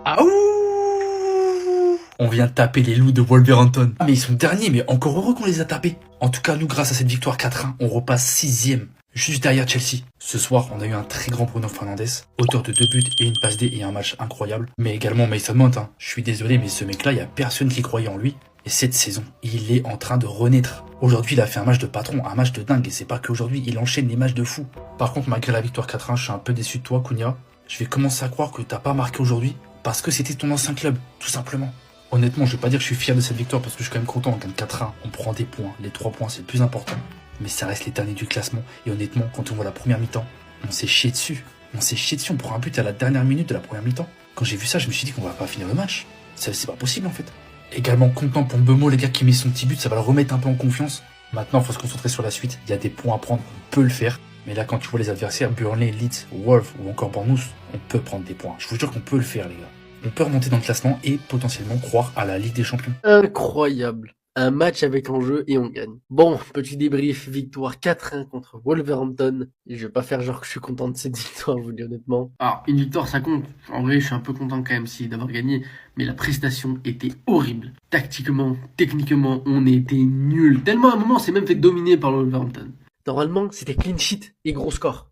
Ah ouh! On vient de taper les loups de Wolverhampton. Ah mais ils sont derniers, mais encore heureux qu'on les a tapés. En tout cas, nous, grâce à cette victoire 4-1, on repasse 6ème, juste derrière Chelsea. Ce soir, on a eu un très grand Bruno Fernandes, auteur de 2 buts et une passe D et un match incroyable. Mais également Mason Mount, hein. Je suis désolé, mais ce mec-là, il y a personne qui croyait en lui. Et cette saison, il est en train de renaître. Aujourd'hui, il a fait un match de patron, un match de dingue. Et c'est pas qu'aujourd'hui, il enchaîne les matchs de fou. Par contre, malgré la victoire 4-1, je suis un peu déçu de toi, Cunha. Je vais commencer à croire que t'as pas marqué aujourd'hui parce que c'était ton ancien club, tout simplement. Honnêtement, je vais pas dire que je suis fier de cette victoire parce que je suis quand même content. On gagne 4-1, on prend des points. Les 3 points, c'est le plus important. Mais ça reste les derniers du classement. Et honnêtement, quand on voit la première mi-temps, on s'est chié dessus. On s'est chié dessus, on prend un but à la dernière minute de la première mi-temps. Quand j'ai vu ça, je me suis dit qu'on va pas finir le match. C'est pas possible en fait. Également content pour Mbeumo, les gars, qui met son petit but, ça va le remettre un peu en confiance. Maintenant, il faut se concentrer sur la suite. Il y a des points à prendre, on peut le faire. Mais là, quand tu vois les adversaires, Burnley, Leeds, Wolves ou encore Bournemouth, on peut prendre des points. Je vous jure qu'on peut le faire, les gars. On peut remonter dans le classement et potentiellement croire à la Ligue des Champions. Incroyable. Un match avec enjeu et on gagne. Bon, petit débrief, victoire 4-1 contre Wolverhampton. Et je vais pas faire genre que je suis content de cette victoire, je vous le dis honnêtement. Alors, une victoire ça compte. En vrai, je suis un peu content quand même d'avoir gagné. Mais la prestation était horrible. Tactiquement, techniquement, on était nuls. Tellement à un moment, on s'est même fait dominer par le Wolverhampton. Normalement, c'était clean sheet et gros score.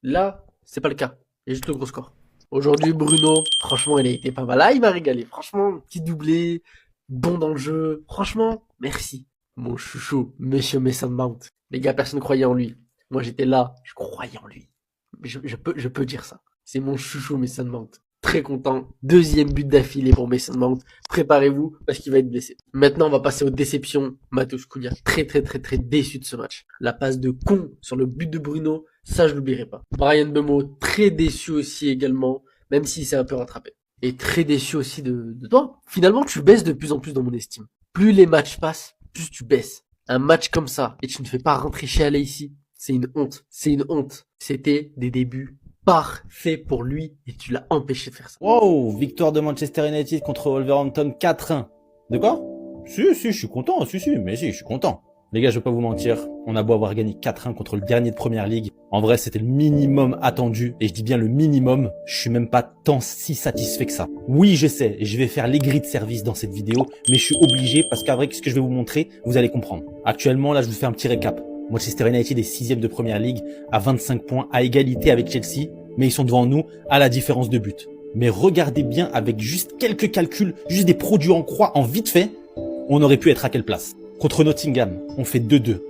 Là, c'est pas le cas. Il y a juste le gros score. Aujourd'hui, Bruno, franchement, il a été pas mal. Là, il m'a régalé. Franchement, petit doublé, bon dans le jeu. Franchement, merci. Mon chouchou, monsieur Mason Mount. Les gars, personne ne croyait en lui. Moi, j'étais là, je croyais en lui. Je peux dire ça. C'est mon chouchou Mason Mount. Très content. 2e but d'affilée pour Mason Mount. Préparez-vous parce qu'il va être blessé. Maintenant, on va passer aux déceptions. Matheus Cunha, très déçu de ce match. La passe de con sur le but de Bruno, ça je l'oublierai pas. Bryan Mbeumo, très déçu aussi également, même s'il s'est un peu rattrapé. Et très déçu aussi de toi. Finalement, tu baisses de plus en plus dans mon estime. Plus les matchs passent, plus tu baisses. Un match comme ça, et tu ne fais pas rentrer chez Alé ici, c'est une honte. C'est une honte. C'était des débuts parfait pour lui et tu l'as empêché de faire ça. Wow, victoire de Manchester United contre Wolverhampton 4-1. De quoi? Si, je suis content, si, je suis content. Les gars, je vais pas vous mentir, on a beau avoir gagné 4-1 contre le dernier de Première Ligue. En vrai, c'était le minimum attendu, et je dis bien le minimum, je suis même pas tant si satisfait que ça. Oui, je sais, je vais faire les grilles de service dans cette vidéo, mais je suis obligé parce qu'avec ce que je vais vous montrer, vous allez comprendre. Actuellement, là, je vous fais un petit récap. Manchester United est 6ème de Première Ligue, à 25 points, à égalité avec Chelsea, mais ils sont devant nous à la différence de but. Mais regardez bien avec juste quelques calculs, juste des produits en croix en vite fait, on aurait pu être à quelle place? Contre Nottingham, on fait 2-2.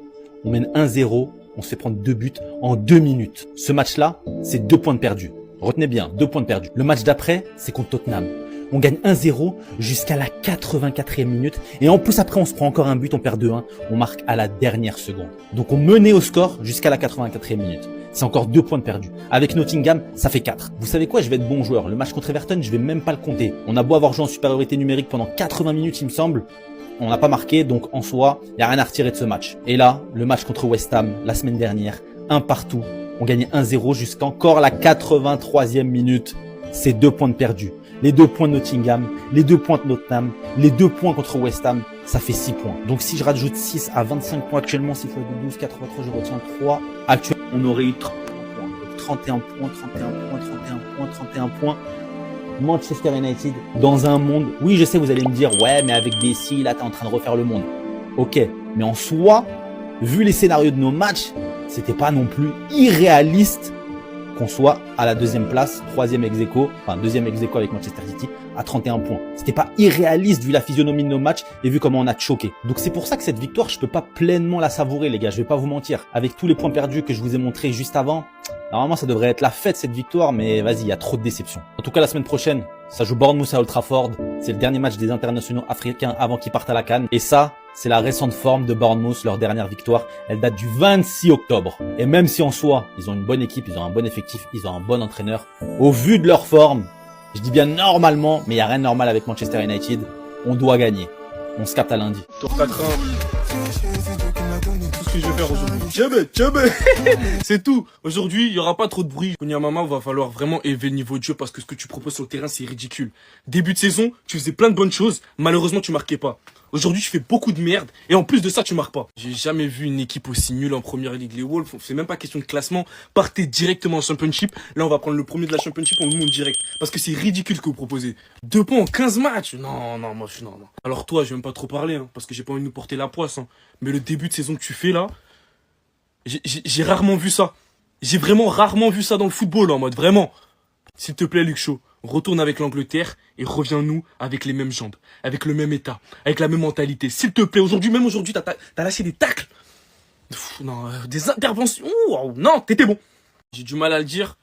On mène 1-0, on se fait prendre 2 buts en 2 minutes. Ce match-là, c'est 2 points de perdus. Retenez bien, 2 points de perdus. Le match d'après, c'est contre Tottenham. On gagne 1-0 jusqu'à la 84e minute. Et en plus, après, on se prend encore un but, on perd 2-1. On marque à la dernière seconde. Donc, on menait au score jusqu'à la 84e minute. C'est encore 2 points de perdus. Avec Nottingham, ça fait 4. Vous savez quoi? Je vais être bon joueur. Le match contre Everton, je vais même pas le compter. On a beau avoir joué en supériorité numérique pendant 80 minutes, il me semble. On n'a pas marqué, donc en soi, il n'y a rien à retirer de ce match. Et là, le match contre West Ham, la semaine dernière, 1 partout. On gagnait 1-0 jusqu'à encore la 83e minute. C'est 2 points de perdus. Les 2 points de Nottingham, les 2 points de Nottingham, les 2 points contre West Ham, ça fait 6 points. Donc si je rajoute 6 à 25 points actuellement, 6 fois 12, 83, je retiens 3. Actuellement, on aurait eu 31 points, 31 points. Manchester United dans un monde, oui je sais vous allez me dire ouais mais avec des si là t'es en train de refaire le monde, ok, mais en soi vu les scénarios de nos matchs c'était pas non plus irréaliste qu'on soit à la 2e place, 3e ex-aequo, enfin 2e ex-aequo avec Manchester City à 31 points. C'était pas irréaliste vu la physionomie de nos matchs et vu comment on a choqué. Donc c'est pour ça que cette victoire je peux pas pleinement la savourer les gars, je vais pas vous mentir. Avec tous les points perdus que je vous ai montrés juste avant, normalement ça devrait être la fête cette victoire, mais vas-y, il y a trop de déceptions. En tout cas la semaine prochaine, ça joue Bournemouth à Old Trafford, c'est le dernier match des internationaux africains avant qu'ils partent à la CAN. Et ça, c'est la récente forme de Bournemouth, leur dernière victoire, elle date du 26 octobre. Et même si en soi, ils ont une bonne équipe, ils ont un bon effectif, ils ont un bon entraîneur, au vu de leur forme, je dis bien normalement, mais il n'y a rien de normal avec Manchester United, on doit gagner. On se capte à lundi. Tour 4-1. Tout ce que je vais faire aujourd'hui. Jamais. C'est tout. Aujourd'hui, il n'y aura pas trop de bruit. Konyamama, va falloir vraiment élever le niveau de jeu parce que ce que tu proposes sur le terrain, c'est ridicule. Début de saison, tu faisais plein de bonnes choses. Malheureusement, tu marquais pas. Aujourd'hui, tu fais beaucoup de merde. Et en plus de ça, tu marques pas. J'ai jamais vu une équipe aussi nulle en première ligue. Les Wolves, c'est même pas question de classement. Partez directement en championship. Là, on va prendre le premier de la championship, on le monte direct. Parce que c'est ridicule ce que vous proposez. 2 points en 15 matchs. Non, moi, non. Alors toi, je vais même pas trop parler, hein, parce que j'ai pas envie de nous porter la poisse, hein. Mais le début de saison que tu fais là, j'ai rarement vu ça. J'ai vraiment rarement vu ça dans le football, en mode vraiment. S'il te plaît, Luc Shaw, retourne avec l'Angleterre et reviens-nous avec les mêmes jambes, avec le même état, avec la même mentalité. S'il te plaît, même aujourd'hui, t'as lâché des tacles. Des interventions. Non, t'étais bon. J'ai du mal à le dire,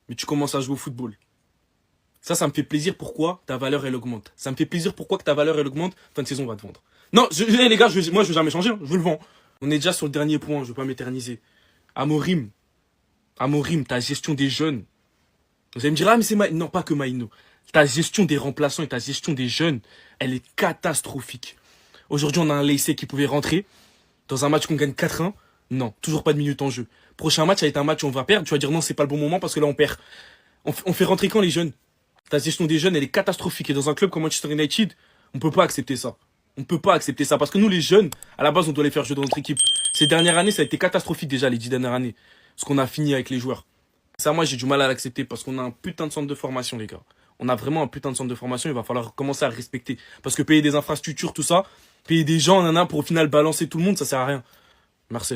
mais tu commences à jouer au football. Ça me fait plaisir. Pourquoi ta valeur, elle augmente. Ça me fait plaisir. Pourquoi que ta valeur, elle augmente. Fin de saison, on va te vendre. Non, les gars, moi, je veux jamais changer. Je veux le vendre. On est déjà sur le dernier point. Je veux pas m'éterniser. Amorim, ta gestion des jeunes. Vous allez me dire, mais c'est non, pas que Maïno. Ta gestion des remplaçants et ta gestion des jeunes, elle est catastrophique. Aujourd'hui, on a un Leicester qui pouvait rentrer dans un match qu'on gagne 4-1. Non, toujours pas de minutes en jeu. Prochain match, ça va être un match où on va perdre. Tu vas dire non, c'est pas le bon moment parce que là, on perd. On fait rentrer quand les jeunes? Ta gestion des jeunes, elle est catastrophique. Et dans un club comme Manchester United, on peut pas accepter ça. On peut pas accepter ça parce que nous, les jeunes, à la base, on doit les faire jouer dans notre équipe. Ces dernières années, ça a été catastrophique déjà, les 10 dernières années. Ce qu'on a fini avec les joueurs. Ça, moi, j'ai du mal à l'accepter parce qu'on a un putain de centre de formation, les gars. On a vraiment un putain de centre de formation. Il va falloir commencer à le respecter. Parce que payer des infrastructures, tout ça, payer des gens, pour au final balancer tout le monde, ça sert à rien. Merci.